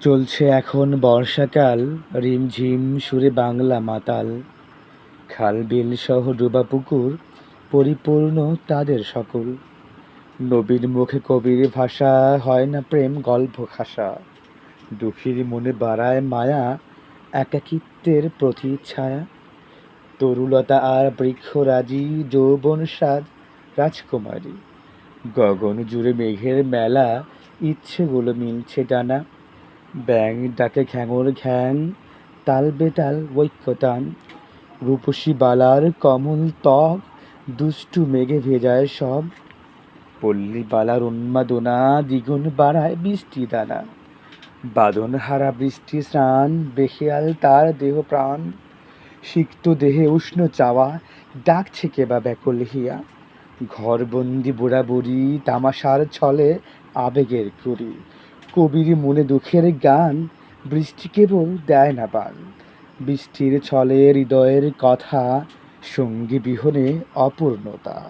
চলছে এখন বর্ষাকাল, রিমঝিম সুরে বাংলা মাতাল। খাল বিল সহ ডোবা পুকুর পরিপূর্ণ তাদের সকল। নবীর মুখে কবির ভাষা, হয় না প্রেম গল্প খাসা। দুঃখীর মনে বাড়ায় মায়া, একাকিত্বের প্রতিচ্ছায়া। তরুলতা আর বৃক্ষরাজি, যৌবন সাজ রাজকুমারী। গগন জুড়ে মেঘের মেলা, ইচ্ছেগুলো মিলছে ডানা। ব্যাঙ ডাকে ঘ্যাঙর ঘ্যাং, তাল বেতাল ঐক্যতান। রূপসী বালার কমল ত্বক, দুষ্টু মেঘে ভেজায় সব। পল্লী বালার উন্মাদনা, দ্বিগুণ বাড়ায় বৃষ্টি দানা। বাদন হারা বৃষ্টি স্নান, বেখেয়াল তার দেহ প্রাণ। সিক্ত দেহে উষ্ণ চাওয়া, ডাকছে কেবা ব্যাকুল হিয়া। ঘরবন্দি বুড়া বুড়ি, তামাশার ছলে আবেগের কুড়ি। কবির মনে দুঃখের গান, বৃষ্টি কেবল দেয় না বান। বৃষ্টির ছলে হৃদয়ের কথা, সঙ্গী বিহনে অপূর্ণতা।